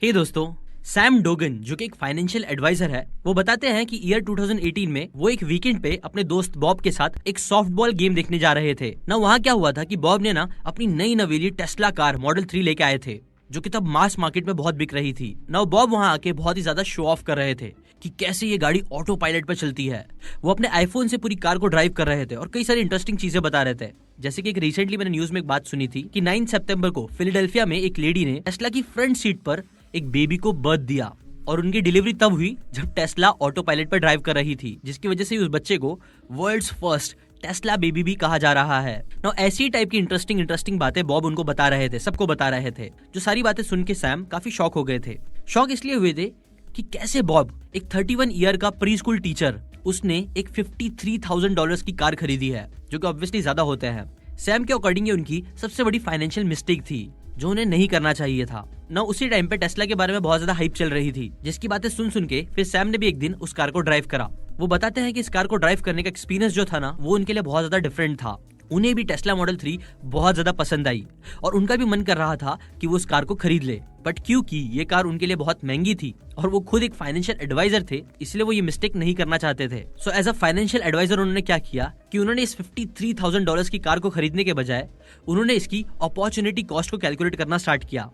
हे दोस्तों, Sam Dogon जो कि एक फाइनेंशियल एडवाइजर है, वो बताते हैं कि ईयर 2018 में वो एक वीकेंड पे अपने दोस्त बॉब के साथ एक सॉफ्टबॉल गेम देखने जा रहे थे ना। वहाँ क्या हुआ था कि बॉब ने ना अपनी नई नवेली टेस्ला कार मॉडल 3 लेके आए थे, जो कि तब मास मार्केट में बहुत बिक रही थी ना। बॉब वहाँ आके बहुत ही ज्यादा शो ऑफ कर रहे थे कि कैसे ये गाड़ी ऑटो पायलट पर चलती है। वो अपने आईफोन से पूरी कार को ड्राइव कर रहे थे और कई सारी इंटरेस्टिंग चीजें बता रहे थे। जैसे कि एक रिसेंटली मैंने न्यूज में एक बात सुनी थी कि 9 सितंबर को फिलाडेल्फिया में एक लेडी ने टेस्ला की फ्रंट सीट पर एक बेबी को बर्थ दिया और उनकी डिलीवरी तब हुई जब टेस्ला ऑटो पायलट पर ड्राइव कर रही थी, जिसकी वजह से उस बच्चे को वर्ल्ड्स फर्स्ट टेस्ला बेबी भी कहा जा रहा है ना। ऐसी टाइप की इंटरेस्टिंग बातें बॉब उनको बता रहे थे, सबको बता रहे थे। जो सारी बातें सुन के सैम काफी शॉक हो गए थे। शॉक इसलिए हुए थे कि कैसे बॉब, एक 31 ईयर का प्री स्कूल टीचर, उसने एक $53,000 की कार खरीदी है, जो कि ऑब्वियसली ज्यादा होते हैं। सैम के अकॉर्डिंग ये उनकी सबसे बड़ी फाइनेंशियल मिस्टेक थी जो उन्हें नहीं करना चाहिए था ना। उसी टाइम पे टेस्ला के बारे में बहुत ज्यादा हाइप चल रही थी, जिसकी बातें सुन के फिर सैम ने भी एक दिन उस कार को ड्राइव करा। वो बताते हैं कि इस कार को ड्राइव करने का एक्सपीरियंस जो था ना, वो उनके लिए बहुत ज्यादा डिफरेंट था। उन्हें भी टेस्ला मॉडल 3 बहुत ज्यादा पसंद आई और उनका भी मन कर रहा था कि वो उस कार को खरीद ले, बट क्योंकि ये कार उनके लिए बहुत महंगी थी और वो खुद एक फाइनेंशियल एडवाइजर थे, इसलिए वो ये मिस्टेक नहीं करना चाहते थे। So as a financial adviser उन्होंने क्या किया कि उन्होंने इस $53,000 की कार को खरीदने के बजाय उन्होंने इसकी अपॉर्चुनिटी कॉस्ट को कैलकुलेट करना स्टार्ट किया।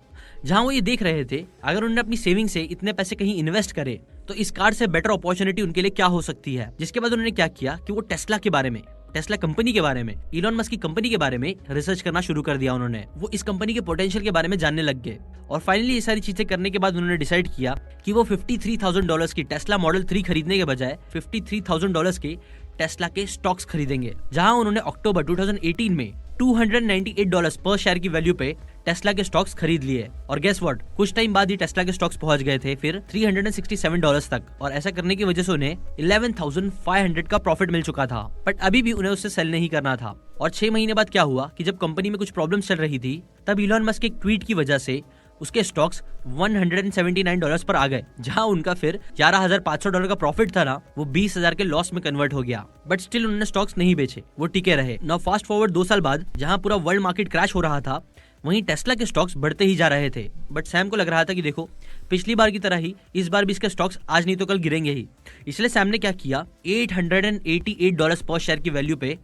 जहां वो ये देख रहे थे अगर उन्होंने अपनी सेविंग से इतने पैसे कहीं इन्वेस्ट करे तो इस कार से बेटर अपॉर्चुनिटी उनके लिए क्या हो सकती है। जिसके बाद उन्होंने क्या किया कि वो टेस्ला के बारे में, टेस्ला कंपनी के बारे में, इलॉन मस्क की कंपनी के बारे में रिसर्च करना शुरू कर दिया। उन्होंने वो इस कंपनी के पोटेंशियल के बारे में जानने लग गए और फाइनली ये सारी चीजें करने के बाद उन्होंने डिसाइड किया कि वो $53,000 की टेस्ला मॉडल 3 खरीदने के बजाय $53,000 के टेस्ला के स्टॉक्स खरीदेंगे। जहां उन्होंने अक्टूबर 2018 में $298 पर शेयर की वैल्यू पे टेस्ला के स्टॉक्स खरीद लिए। और गेस व्हाट, कुछ टाइम बाद ही टेस्ला के स्टॉक्स पहुंच गए थे फिर $367 तक, और ऐसा करने की वजह से उन्हें 11,500 का प्रॉफिट मिल चुका था। बट अभी भी उन्हें उससे सेल नहीं करना था। और 6 महीने बाद क्या हुआ कि जब कंपनी में कुछ प्रॉब्लम चल रही थी, तब इलॉन मस्क के एक ट्वीट की वजह से उसके स्टॉक्स $179 पर आ गए। जहां उनका फिर $11,500 का प्रॉफिट था ना, वो 20,000 के लॉस में कन्वर्ट हो गया। बट स्टिल उन्होंने स्टॉक्स नहीं बेचे, वो टिके रहे। नाउ फास्ट फॉरवर्ड 2 साल बाद, जहां पूरा वर्ल्ड मार्केट क्रैश हो रहा था, वहीं टेस्ला के स्टॉक्स बढ़ते ही जा रहे थे। बट सैम को लग रहा था कि देखो, पिछली बार की तरह ही इस बार भी इसके स्टॉक्स आज नहीं तो कल गिरेंगे ही। इसलिए सैम ने क्या किया, $888 पर शेयर की वैल्यू पे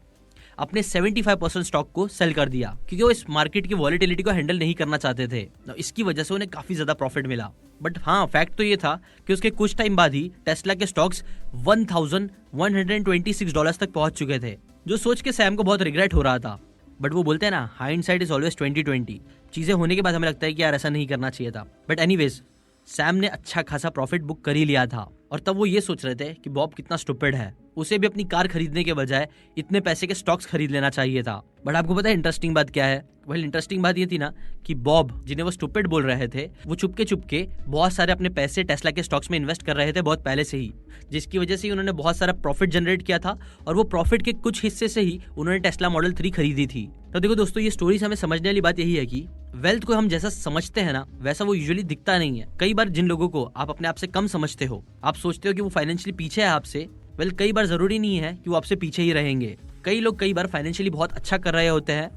अपने 75% स्टॉक को सेल कर दिया, क्योंकि वो इस मार्केट की वॉलेटिलिटी को हैंडल नहीं करना चाहते थे। इसकी वजह से उन्हें काफी ज्यादा प्रॉफिट मिला। बट हाँ, फैक्ट तो ये था कि उसके कुछ टाइम बाद ही टेस्ला के स्टॉक्स $1,126 तक पहुंच चुके थे, जो सोच के सैम को बहुत रिग्रेट हो रहा था। बट वो बोलते हैं ना, हाइंडसाइट इज ऑलवेज 20/20। चीजें होने के बाद हमें लगता है कि यार ऐसा नहीं करना चाहिए था। बट एनीवेज, सैम ने अच्छा खासा प्रॉफिट बुक कर ही लिया था और तब वो ये सोच रहे थे कि बॉब कितना स्टूपिड है, उसे भी अपनी कार खरीदने के बजाय इतने पैसे के स्टॉक्स खरीद लेना चाहिए था। बट आपको पता है इंटरेस्टिंग बात क्या है? वही इंटरेस्टिंग बात ये थी ना कि बॉब, जिन्हें वो स्टूपिड बोल रहे थे, वो चुपके बहुत सारे अपने पैसे टेस्ला के स्टॉक्स में इन्वेस्ट कर रहे थे बहुत पहले से ही, जिसकी वजह से उन्होंने बहुत सारा प्रॉफिट जनरेट किया था और वो प्रॉफिट के कुछ हिस्से से ही उन्होंने टेस्ला मॉडल 3 खरीदी थी। तो देखो दोस्तों, ये स्टोरी से हमें समझने वाली बात यही है कि वेल्थ को हम जैसा समझते हैं ना, वैसा वो यूजुअली दिखता नहीं है। कई बार जिन लोगों को आप अपने आप से कम समझते हो, आप सोचते हो कि वो फाइनेंशियली पीछे है आपसे, वेल कई बार जरूरी नहीं है कि वो आपसे पीछे ही रहेंगे। कई लोग कई बार फाइनेंशियली बहुत अच्छा कर रहे होते हैं,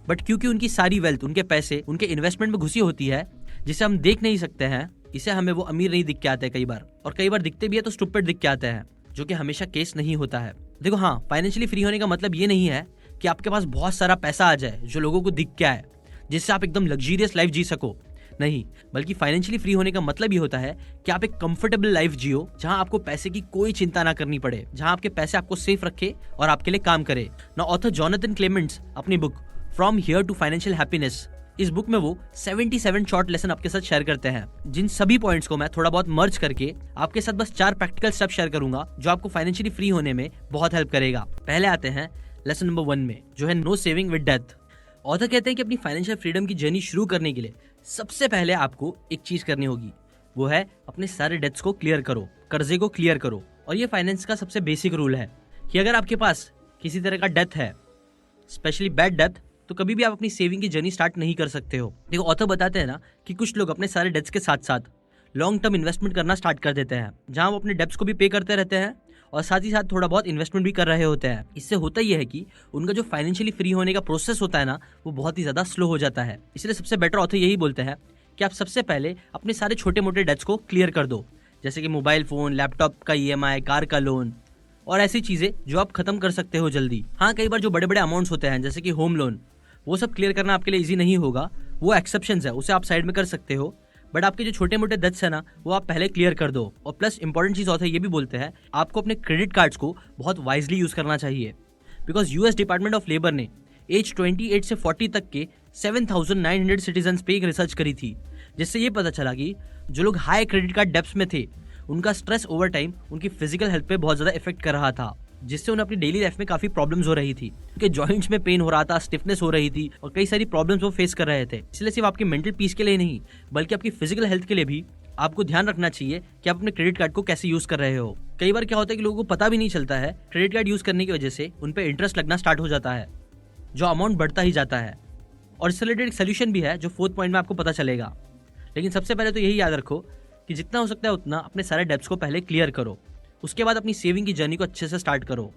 बट क्योंकि उनकी सारी वेल्थ, उनके पैसे, उनके इन्वेस्टमेंट में घुसी होती है, जिसे हम देख नहीं सकते हैं, इसे हमें वो अमीर नहीं दिख के आते कई बार, और कई बार दिखते भी है तो स्टूपिड दिख के आते हैं, जो कि हमेशा केस नहीं होता है। देखो हाँ, फाइनेंशियली फ्री होने का मतलब ये नहीं है कि आपके पास बहुत सारा पैसा आ जाए जो लोगों को दिख के आए, जिससे आप एकदम लग्जरियस लाइफ जी सको। नहीं, बल्कि फाइनेंशियली फ्री होने का मतलब ये होता है कि आप एक कंफर्टेबल लाइफ जियो, जहां आपको पैसे की कोई चिंता ना करनी पड़े, जहां आपके पैसे आपको सेफ रखे और आपके लिए काम करे ना। ऑथर जोनाथन क्लेमेंट्स अपनी book from here to financial happiness, इस बुक में वो 77 शॉर्ट लेसन आपके साथ शेयर करते हैं, जिन सभी पॉइंट्स को मैं थोड़ा बहुत मर्ज करके आपके साथ बस 4 प्रैक्टिकल स्टेप शेयर करूंगा, जो आपको फाइनेंशियली फ्री होने में बहुत हेल्प करेगा। पहले आते हैं लेसन नंबर 1 में, जो है no saving with death. Author कहते हैं कि अपनी फाइनेंशियल फ्रीडम की जर्नी शुरू करने के लिए सबसे पहले आपको एक चीज करनी होगी, वो है अपने सारे डेट्स को क्लियर करो, कर्जे को क्लियर करो। और ये फाइनेंस का सबसे बेसिक रूल है कि अगर आपके पास किसी तरह का डेथ है, स्पेशली बैड डेथ, तो कभी भी आप अपनी सेविंग की जर्नी स्टार्ट नहीं कर सकते हो। देखो, ऑथर बताते हैं ना कि कुछ लोग अपने सारे डेट्स के साथ साथ लॉन्ग टर्म इन्वेस्टमेंट करना स्टार्ट कर देते हैं, जहां वो अपने डेट्स को भी पे करते रहते हैं और साथ ही साथ थोड़ा बहुत इन्वेस्टमेंट भी कर रहे होते हैं। इससे होता यह है कि उनका जो फाइनेंशियली फ्री होने का प्रोसेस होता है ना, वो बहुत ही ज्यादा स्लो हो जाता है। इसलिए सबसे बेटर ऑथर यही बोलते हैं कि आप सबसे पहले अपने सारे छोटे मोटे डेट्स को क्लियर कर दो, जैसे कि मोबाइल फोन, लैपटॉप का EMI, कार का लोन और ऐसी चीजें जो आप खत्म कर सकते हो जल्दी। हाँ, कई बार जो बड़े बड़े अमाउंट्स होते हैं जैसे कि होम लोन, वो सब क्लियर करना आपके लिए इजी नहीं होगा, वो एक्सेप्शंस है, उसे आप साइड में कर सकते हो। बट आपके जो छोटे मोटे डेट्स है ना, वो आप पहले क्लियर कर दो। और प्लस इंपॉर्टेंट चीज होता है, ये भी बोलते हैं आपको अपने क्रेडिट कार्ड्स को बहुत वाइजली यूज करना चाहिए, because US department of labour ने एज 28 से 40 तक के 7,900 सिटीजन पे एक रिसर्च करी थी, जिससे ये पता चला कि जो लोग हाई क्रेडिट कार्ड डेब्ट्स में थे, उनका स्ट्रेस ओवर टाइम उनकी फिजिकल हेल्थ पे बहुत ज्यादा इफेक्ट कर रहा था, जिससे उन्हें अपनी डेली लाइफ में काफी प्रॉब्लम्स हो रही थी। उनके जॉइंट्स में पेन हो रहा था, स्टिफनेस हो रही थी और कई सारी प्रॉब्लम्स वो फेस कर रहे थे। इसलिए सिर्फ आपकी मेंटल पीस के लिए नहीं, बल्कि आपकी फिजिकल हेल्थ के लिए भी आपको ध्यान रखना चाहिए कि आप अपने क्रेडिट कार्ड को कैसे यूज कर रहे हो। कई बार क्या होता है कि लोगों को पता भी नहीं चलता है, क्रेडिट कार्ड यूज करने की वजह से उन पर इंटरेस्ट लगना स्टार्ट हो जाता है, जो अमाउंट बढ़ता ही जाता है। और इससे रिलेटेड एक सोल्यूशन भी है जो 4th पॉइंट में आपको पता चलेगा। लेकिन सबसे पहले तो यही याद रखो कि जितना हो सकता है उतना अपने सारे डेब्ट्स को पहले क्लियर करो, उसके बाद अपनी सेविंग की जर्नी को अच्छे से स्टार्ट करो।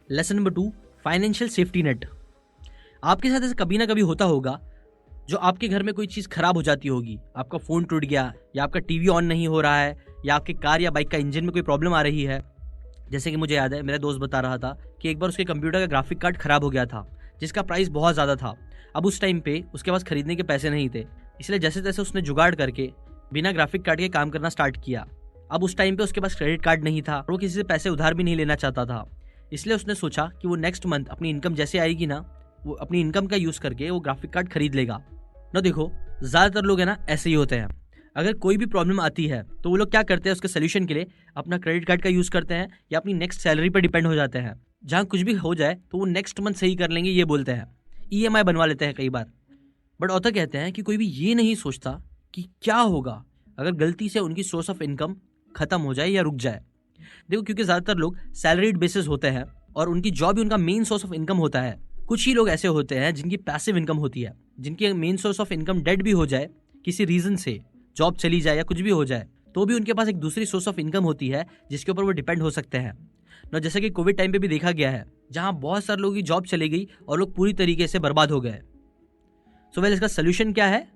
Lesson number 2, financial safety net. आपके साथ ऐसा कभी ना कभी होता होगा जो आपके घर में कोई चीज़ खराब हो जाती होगी, आपका फ़ोन टूट गया या आपका टीवी ऑन नहीं हो रहा है या आपके कार या बाइक का इंजन में कोई प्रॉब्लम आ रही है। जैसे कि मुझे याद है, मेरा दोस्त बता रहा था कि एक बार उसके कंप्यूटर का ग्राफिक कार्ड खराब हो गया था, जिसका प्राइस बहुत ज़्यादा था। अब उस टाइम पे उसके पास खरीदने के पैसे नहीं थे, इसलिए जैसे तैसे उसने जुगाड़ करके बिना ग्राफिक कार्ड के काम करना स्टार्ट किया। अब उस टाइम पे उसके पास क्रेडिट कार्ड नहीं था और वो किसी से पैसे उधार भी नहीं लेना चाहता था, इसलिए उसने सोचा कि वो नेक्स्ट मंथ अपनी इनकम जैसे आएगी ना, वो अपनी इनकम का यूज़ करके वो ग्राफिक कार्ड खरीद लेगा ना। देखो, ज़्यादातर लोग है ना ऐसे ही होते हैं, अगर कोई भी प्रॉब्लम आती है तो वो लोग क्या करते हैं, उसके सोल्यूशन के लिए अपना क्रेडिट कार्ड का यूज़ करते हैं या अपनी नेक्स्ट सैलरी पर डिपेंड हो जाते हैं। जहाँ कुछ भी हो जाए तो वो नेक्स्ट मंथ सही कर लेंगे, ये बोलते हैं। EMI बनवा लेते हैं कई बार। बट ऑथर कहते हैं कि कोई भी ये नहीं सोचता कि क्या होगा अगर गलती से उनकी सोर्स ऑफ इनकम खत्म हो जाए या रुक जाए। देखो, क्योंकि ज़्यादातर लोग सैलरीड बेसिस होते हैं और उनकी जॉब ही उनका मेन सोर्स ऑफ इनकम होता है। कुछ ही लोग ऐसे होते हैं जिनकी पैसिव इनकम होती है, जिनकी main source of income dead भी हो जाए किसी रीजन से, जॉब चली जाए या कुछ भी हो जाए, तो भी उनके पास एक दूसरी सोर्स ऑफ इनकम होती है जिसके ऊपर वो डिपेंड हो सकते हैं ना। जैसे कि कोविड टाइम पे भी देखा गया है, जहां बहुत सारे लोगों की जॉब चली गई और लोग पूरी तरीके से बर्बाद हो गए। सो वेल, इसका सोल्यूशन क्या है?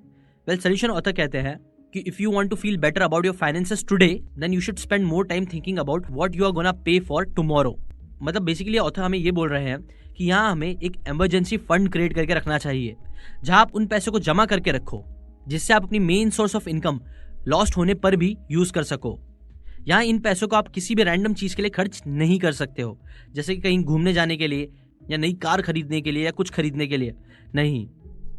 वेल, सोल्यूशन ऑथर कहते हैं कि if you want to feel better about your finances today, then you should spend more time thinking about what you are gonna pay for tomorrow. मतलब basically author हमें ये बोल रहे हैं कि यहाँ हमें एक इमरजेंसी फंड क्रिएट करके रखना चाहिए, जहां आप उन पैसों को जमा करके रखो जिससे आप अपनी main source of income lost होने पर भी यूज कर सको। यहाँ इन पैसों को आप किसी भी रैंडम चीज के लिए खर्च नहीं कर सकते हो, जैसे कि कहीं घूमने जाने के लिए या नई कार खरीदने के लिए या कुछ खरीदने के लिए नहीं।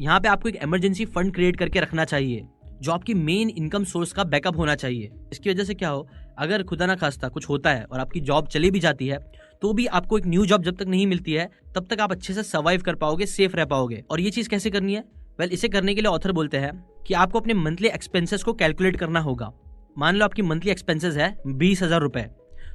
यहाँ पे आपको एक इमरजेंसी फंड क्रिएट करके रखना चाहिए जो आपकी मेन इनकम सोर्स का बैकअप होना चाहिए। इसकी वजह से क्या हो, अगर खुदा ना खास्ता कुछ होता है और आपकी जॉब चली भी जाती है, तो भी आपको एक न्यू जॉब जब तक नहीं मिलती है तब तक आप अच्छे से सर्वाइव कर पाओगे, सेफ रह पाओगे। और ये चीज कैसे करनी है? वेल, इसे करने के लिए ऑथर बोलते हैं कि आपको अपने मंथली एक्सपेंसेस को कैलकुलेट करना होगा। मान लो आपकी मंथली एक्सपेंसेस है 20,000 रुपए,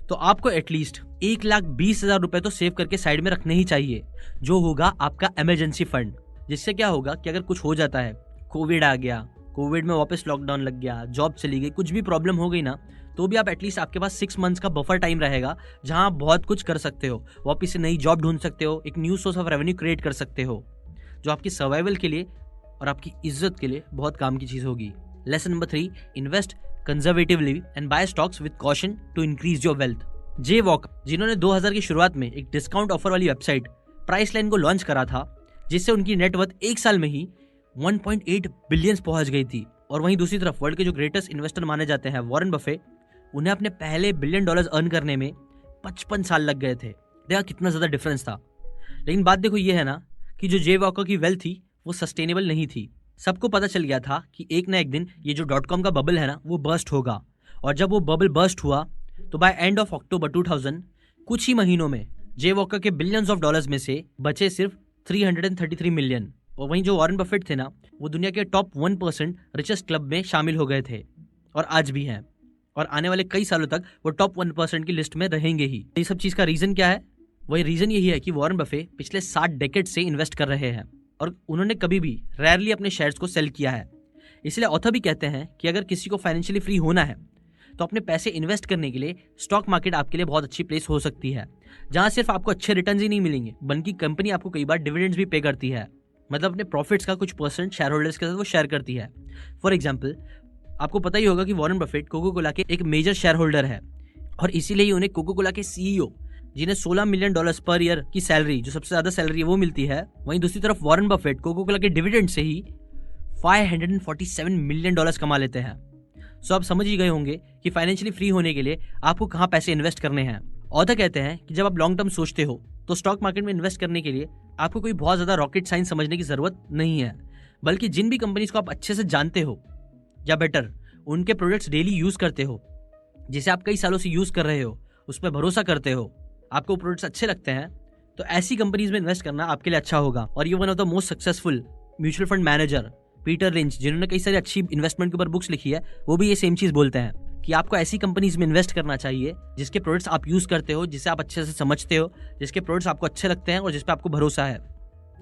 तो आपको एटलीस्ट 1,20,000 रुपए तो सेव करके साइड में रखने ही चाहिए, जो होगा आपका इमरजेंसी फंड। जिससे क्या होगा कि अगर कुछ हो जाता है, कोविड आ गया, कोविड में वापस लॉकडाउन लग गया, जॉब चली गई, कुछ भी प्रॉब्लम हो गई ना, तो भी आप एटलीस्ट आपके पास 6 मंथ्स का बफर टाइम रहेगा जहां आप बहुत कुछ कर सकते हो। वापस से नई जॉब ढूंढ सकते हो, एक new source of revenue create कर सकते हो, जो आपकी सर्वाइवल के लिए और आपकी इज्जत के लिए बहुत काम की चीज होगी। Lesson number 3, invest conservatively and buy stocks with caution to increase your wealth. Jay Walker, जिन्होंने 2000 की शुरुआत में एक डिस्काउंट ऑफर वाली वेबसाइट प्राइस लाइन को लॉन्च करा था, जिससे उनकी नेटवर्थ एक साल में ही 1.8 बिलियन पहुंच गई थी। और वहीं दूसरी तरफ वर्ल्ड के जो ग्रेटेस्ट इन्वेस्टर माने जाते हैं वॉरेन बफे, उन्हें अपने पहले $1 बिलियन अर्न करने में 55 साल लग गए थे। देखा कितना ज्यादा डिफरेंस था। लेकिन बात देखो ये है ना कि जो जे वॉकर की वेल्थ थी वो सस्टेनेबल नहीं थी। सबको पता चल गया था कि एक ना एक दिन ये जो .com का बबल है ना, वो बर्स्ट होगा। और जब वो बबल बर्स्ट हुआ तो बाय एंड ऑफ अक्टूबर 2000 कुछ ही महीनों में जे वॉकर के बिलियंस ऑफ डॉलर्स में से बचे सिर्फ 333 मिलियन। और वहीं जो वॉरेन बफेट थे ना, वो दुनिया के टॉप 1% रिचेस्ट क्लब में शामिल हो गए थे और आज भी हैं, और आने वाले कई सालों तक वो टॉप 1% की लिस्ट में रहेंगे ही। ये सब चीज का रीजन क्या है? वही रीजन यही है कि वॉरेन बफे पिछले 60 डेकेड से इन्वेस्ट कर रहे हैं और उन्होंने कभी भी रेयरली अपने शेयर्स को सेल किया है। इसलिए ऑथर भी कहते हैं कि अगर किसी को फाइनेंशियली फ्री होना है तो अपने पैसे इन्वेस्ट करने के लिए स्टॉक मार्केट आपके लिए बहुत अच्छी प्लेस हो सकती है, जहां सिर्फ आपको अच्छे रिटर्न्स ही नहीं मिलेंगे बल्कि कंपनी आपको कई बार डिविडेंड्स भी पे करती है, मतलब अपने प्रॉफिट्स का कुछ परसेंट शेयर होल्डर्स के साथ वो शेयर करती है। फॉर एग्जाम्पल, आपको पता ही होगा कि वॉरेन बफेट कोको कोला के एक मेजर शेयर होल्डर है और इसीलिए ही उन्हें कोको कोला के सीईओ, जिन्हें $16 मिलियन पर ईयर की सैलरी, जो सबसे ज्यादा सैलरी है, वो मिलती है, वहीं दूसरी तरफ वॉरेन बफेट कोको कोला के डिविडेंड से ही $547 मिलियन कमा लेते हैं। सो आप समझ ही गए होंगे कि फाइनेंशियली फ्री होने के लिए आपको कहाँ पैसे इन्वेस्ट करने हैं। ऑथर कहते हैं कि जब आप लॉन्ग टर्म सोचते हो तो स्टॉक मार्केट में इन्वेस्ट करने के लिए आपको कोई बहुत ज्यादा रॉकेट साइंस समझने की जरूरत नहीं है, बल्कि जिन भी कंपनीज को आप अच्छे से जानते हो या बेटर उनके प्रोडक्ट्स डेली यूज करते हो, जिसे आप कई सालों से यूज कर रहे हो, उस पर भरोसा करते हो, आपको प्रोडक्ट्स अच्छे लगते हैं, तो ऐसी कंपनीज में इन्वेस्ट करना आपके लिए अच्छा होगा। और ये one of the most successful mutual fund manager Peter lynch, जिन्होंने कई सारी अच्छी इन्वेस्टमेंट के ऊपर बुक्स लिखी है, वो भी ये सेम चीज बोलते हैं कि आपको ऐसी कंपनीज में इन्वेस्ट करना चाहिए जिसके प्रोडक्ट्स आप यूज करते हो, जिसे आप अच्छे से समझते हो, जिसके प्रोडक्ट्स आपको अच्छे लगते हैं और जिस पे आपको भरोसा है।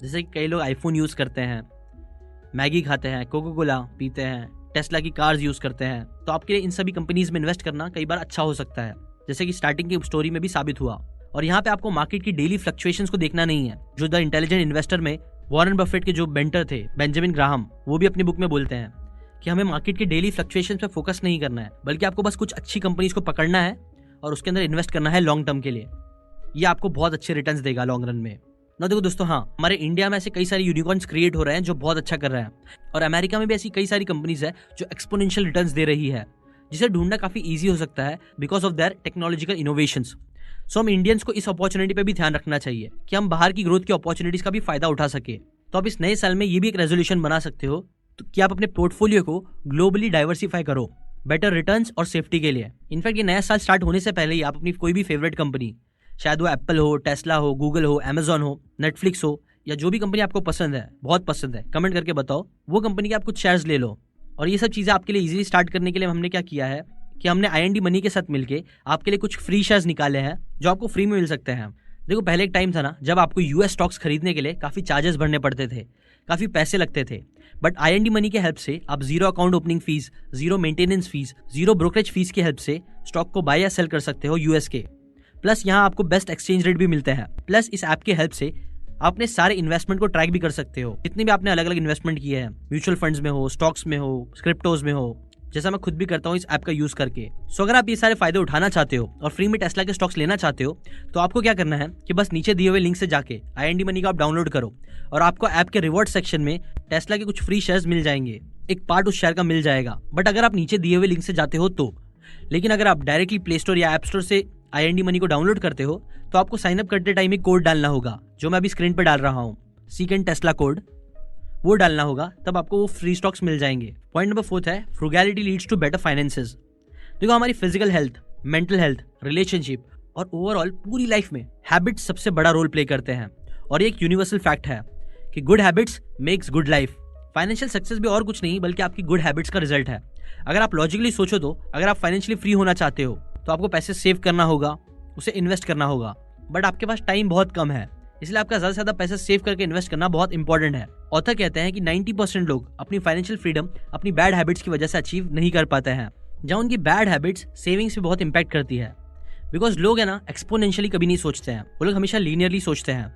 जैसे कि कई लोग आईफोन यूज करते हैं, मैगी खाते हैं, कोको कोला पीते हैं, टेस्ला की कार्स यूज करते हैं, तो आपके लिए इन सभी कंपनीज में इन्वेस्ट करना कई बार अच्छा हो सकता है, जैसे कि स्टार्टिंग की स्टोरी में भी साबित हुआ। और यहाँ पे आपको मार्केट की डेली फ्लक्चुएशंस को देखना नहीं है, जो द इंटेलिजेंट इन्वेस्टर में वॉरेन बफेट के जो मेंटर थे बेंजामिन ग्राहम, वो भी अपनी बुक में बोलते हैं कि हमें मार्केट के डेली फ्लक्चुएशंस पे फोकस नहीं करना है, बल्कि आपको बस कुछ अच्छी कंपनीज को पकड़ना है और उसके अंदर इन्वेस्ट करना है लॉन्ग टर्म के लिए। ये आपको बहुत अच्छे रिटर्न्स देगा लॉन्ग रन में ना। देखो दोस्तों, हाँ, हमारे इंडिया में ऐसे कई सारे यूनिकॉर्न्स क्रिएट हो रहे हैं जो बहुत अच्छा कर रहे हैं, और अमेरिका में भी ऐसी कई सारी कंपनीज है जो एक्सपोनेंशियल रिटर्न्स दे रही है, जिसे ढूंढना काफी ईजी हो सकता है because of their technological innovations. So हम इंडियंस को इस अपॉर्चुनिटी पे भी ध्यान रखना चाहिए कि हम बाहर की ग्रोथ की अपॉर्चुनिटीज का भी फायदा उठा सके। तो आप इस नए साल में ये भी एक रेजोल्यूशन बना सकते हो कि आप अपने पोर्टफोलियो को ग्लोबली डाइवर्सिफाई करो बेटर रिटर्न्स और सेफ्टी के लिए। इनफैक्ट ये नया साल स्टार्ट होने से पहले ही आप अपनी कोई भी फेवरेट कंपनी, शायद वो एप्पल हो, टेस्ला हो, गूगल हो, अमेजॉन हो, नेटफ्लिक्स हो, या जो भी कंपनी आपको पसंद है, बहुत पसंद है, कमेंट करके बताओ, वो कंपनी के आप कुछ शेयर्स ले लो। और ये सब चीज़ें आपके लिए इजीली स्टार्ट करने के लिए हमने क्या किया है कि हमने IND मनी के साथ मिलके आपके लिए कुछ फ्री शेयर्स निकाले हैं जो आपको फ्री में मिल सकते हैं। देखो, पहले एक टाइम था ना जब आपको US स्टॉक्स खरीदने के लिए काफ़ी चार्जेस भरने पड़ते थे, काफ़ी पैसे लगते थे, बट IND मनी के हेल्प से आप zero account opening fees, zero maintenance fees, zero brokerage fees की हेल्प से स्टॉक को बाय या सेल कर सकते हो US के। प्लस यहाँ आपको बेस्ट एक्सचेंज रेट भी मिलते हैं। प्लस इस ऐप के हेल्प से आप अपने सारे इन्वेस्टमेंट को ट्रैक भी कर सकते हो, जितने भी आपने अलग अलग इन्वेस्टमेंट किए हैं, म्यूचुअल फंड्स में हो, स्टॉक्स में हो, क्रिप्टोज में हो, जैसा मैं खुद भी करता हूँ इस ऐप का यूज करके। सो अगर आप ये सारे फायदे उठाना चाहते हो और फ्री में टेस्ला के स्टॉक्स लेना चाहते हो, तो आपको क्या करना है कि बस नीचे दिए हुए लिंक से जाके IND मनी का आप डाउनलोड करो और आपको ऐप के रिवॉर्ड सेक्शन में टेस्ला के कुछ फ्री शेयर्स मिल जाएंगे, एक पार्ट उस शेयर का मिल जाएगा। बट अगर आप नीचे दिए हुए लिंक से जाते हो तो, लेकिन अगर आप डायरेक्टली प्ले स्टोर या ऐप स्टोर से IND मनी को डाउनलोड करते हो तो आपको साइन अप करते टाइम एक कोड डालना होगा, जो मैं अभी स्क्रीन पर डाल रहा हूँ, सीकेंड टेस्ला कोड, वो डालना होगा, तब आपको वो फ्री स्टॉक्स मिल जाएंगे। पॉइंट नंबर 4 है फ्रुगैलिटी लीड्स टू बेटर फाइनेंसेस। देखो, हमारी physical health, mental health, relationship और ओवरऑल पूरी लाइफ में हैबिट्स सबसे बड़ा रोल प्ले करते हैं, और ये एक यूनिवर्सल फैक्ट है कि good habits makes good life. Financial success भी और कुछ नहीं बल्कि आपकी गुड हैबिट्स का रिजल्ट है। अगर आप लॉजिकली सोचो तो अगर आप फाइनेंशियली फ्री होना चाहते हो तो आपको पैसे सेव करना होगा, उसे इन्वेस्ट करना होगा, बट आपके पास टाइम बहुत कम है, इसलिए आपका ज्यादा से ज्यादा पैसे सेव करके इन्वेस्ट करना बहुत इंपॉर्टेंट है। ऑथर कहते हैं कि 90% लोग अपनी फाइनेंशियल फ्रीडम अपनी बैड हैबिट्स की वजह से अचीव नहीं कर पाते हैं, जहां उनकी बैड हैबिट्स सेविंग्स पे बहुत इंपैक्ट करती है। बिकॉज लोग है ना एक्सपोनेंशियली कभी नहीं सोचते हैं, वो लोग हमेशा लीनियरली सोचते हैं।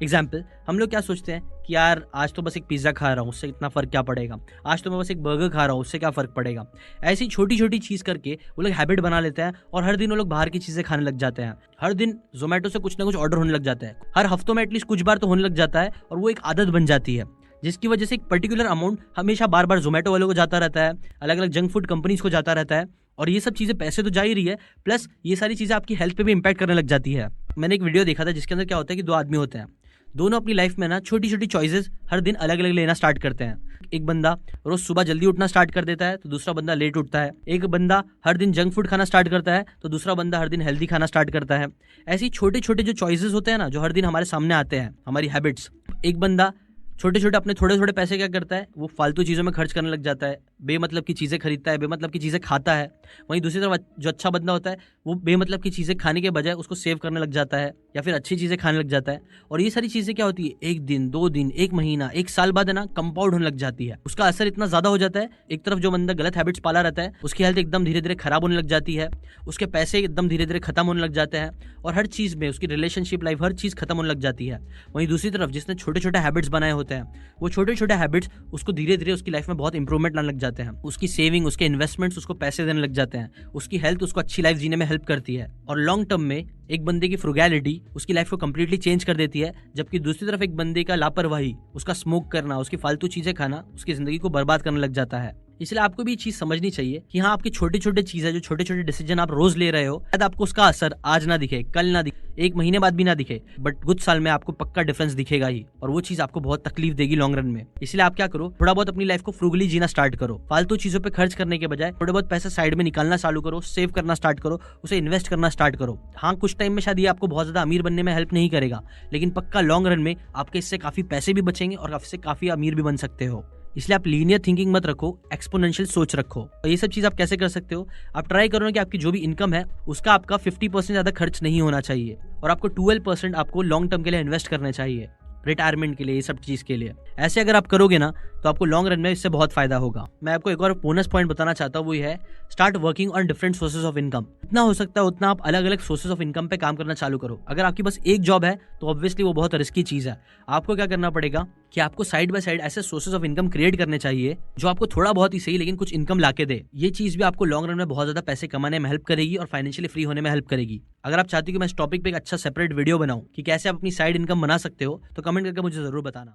एग्जाम्पल, हम लोग क्या सोचते हैं कि यार आज तो बस एक पिज्ज़ा खा रहा हूँ, उससे इतना फ़र्क क्या पड़ेगा, आज तो मैं बस एक बर्गर खा रहा हूँ, उससे क्या फ़र्क पड़ेगा। ऐसी छोटी छोटी चीज़ करके वो लोग हैबिट बना लेते हैं और हर दिन वो लोग बाहर की चीज़ें खाने लग जाते हैं। हर दिन जोमेटो से कुछ ना कुछ ऑर्डर होने लग जाता है, हर हफ्तों में एटलीस्ट कुछ बार तो होने लग जाता है, और वो एक आदत बन जाती है, जिसकी वजह से एक पर्टिकुलर अमाउंट हमेशा बार बार जोमेटो वालों को जाता रहता है, अलग अलग जंक फूड कंपनीज को जाता रहता है, और ये सब चीज़ें पैसे तो जा ही रही है, प्लस ये सारी चीज़ें आपकी हेल्थ पे भी इंपैक्ट करने लग जाती है। मैंने एक वीडियो देखा था जिसके अंदर क्या होता है कि 2 आदमी होते हैं, दोनों अपनी लाइफ में ना छोटी छोटी चॉइसेस हर दिन अलग अलग लेना स्टार्ट करते हैं। एक बंदा रोज सुबह जल्दी उठना स्टार्ट कर देता है तो दूसरा बंदा लेट उठता है। एक बंदा हर दिन जंक फूड खाना स्टार्ट करता है तो दूसरा बंदा हर दिन हेल्दी खाना स्टार्ट करता है। ऐसी छोटे छोटे जो चॉइसेस होते हैं ना, जो हर दिन हमारे सामने आते हैं, हमारी हैबिट्स। एक बंदा छोटे छोटे अपने थोड़े थोड़े पैसे क्या करता है, वो फालतू चीज़ों में खर्च करने लग जाता है, बेमतलब की चीजें खरीदता है, बेमतलब की चीजें खाता है। वहीं दूसरी तरफ जो अच्छा बंदा होता है वो बेमतलब की चीजें खाने के बजाय उसको सेव करने लग जाता है या फिर अच्छी चीजें खाने लग जाता है। और ये सारी चीजें क्या होती है, एक दिन, 2 दिन, 1 महीना, 1 साल बाद है ना कंपाउंड होने लग जाती है। उसका असर इतना ज्यादा हो जाता है। एक तरफ जो बंदा गलत हैबिट्स पाला रहता है उसकी हेल्थ एकदम धीरे धीरे खराब होने लग जाती है, उसके पैसे एकदम धीरे धीरे खत्म होने लग जाते हैं और हर चीज में उसकी रिलेशनशिप लाइफ हर चीज खत्म होने लग जाती है। वहीं दूसरी तरफ जिसने छोटे छोटे हैबिट्स बनाए होते हैं वो छोटे छोटे हैबिट्स उसको धीरे धीरे उसकी लाइफ में बहुत इंप्रूवमेंट लाने लग जाते हैं। उसकी सेविंग, उसके इन्वेस्टमेंट्स उसको पैसे देने लग जाते हैं, उसकी हेल्थ उसको अच्छी लाइफ जीने में हेल्प करती है। और लॉन्ग टर्म में एक बंदे की फ्रुगैलिटी उसकी लाइफ को कंप्लीटली चेंज कर देती है, जबकि दूसरी तरफ एक बंदे का लापरवाही, उसका स्मोक करना, उसकी फालतू चीजें खाना उसकी जिंदगी को बर्बाद करने लग जाता है। इसलिए आपको भी ये चीज समझनी चाहिए कि हाँ, आपकी छोटी छोटी चीजें, जो छोटे छोटे डिसीजन आप रोज ले रहे हो, शायद आपको उसका असर आज ना दिखे, कल ना दिखे, 1 महीने बाद भी ना दिखे, बट कुछ साल में आपको पक्का डिफरेंस दिखेगा ही और वो चीज आपको बहुत तकलीफ देगी लॉन्ग रन में। इसलिए आप क्या करो, थोड़ा बहुत अपनी लाइफ को फ्रूगली जीना स्टार्ट करो। फालतू चीजों पे खर्च करने के बजाय थोड़े बहुत पैसे साइड में निकालना चालू करो, सेव करना स्टार्ट करो, उसे इन्वेस्ट करना स्टार्ट करो। हाँ, कुछ टाइम में शायद ये आपको बहुत ज्यादा अमीर बनने में हेल्प नहीं करेगा, लेकिन पक्का लॉन्ग रन में आपके इससे काफी पैसे भी बचेंगे और आपसे काफी अमीर भी बन सकते हो। इसलिए आप लीनियर थिंकिंग मत रखो, एक्सपोनेंशियल सोच रखो। और ये सब चीज आप कैसे कर सकते हो, आप ट्राई करो ना कि आपकी जो भी इनकम है उसका आपका 50% ज्यादा खर्च नहीं होना चाहिए और आपको 12% आपको लॉन्ग टर्म के लिए इन्वेस्ट करना चाहिए, रिटायरमेंट के लिए, ये सब चीज के लिए। ऐसे अगर आप करोगे ना तो आपको लॉन्ग रन में इससे बहुत फायदा होगा। मैं आपको एक और बोनस पॉइंट बताना चाहता हूँ, वो ये है start working on different sources of income. जितना हो सकता है उतना आप अलग अलग सोर्सेज ऑफ इनकम पे काम करना चालू करो। अगर आपकी बस एक जॉब है तो ऑब्वियसली वो बहुत रिस्की चीज है। आपको क्या करना पड़ेगा कि आपको साइड बाय साइड ऐसे सोर्सेज ऑफ इनकम क्रिएट करने चाहिए जो आपको थोड़ा बहुत ही सही लेकिन कुछ इनकम लाके दे। ये चीज भी आपको लॉन्ग रन में बहुत ज्यादा पैसे कमाने में हेल्प करेगी और फाइनेंशियली फ्री होने में हेल्प करेगी। अगर आप चाहते हो कि मैं इस टॉपिक पे एक अच्छा सेपरेट वीडियो बनाऊं कि कैसे आप अपनी साइड इनकम बना सकते हो तो कमेंट करके मुझे जरूर बताना।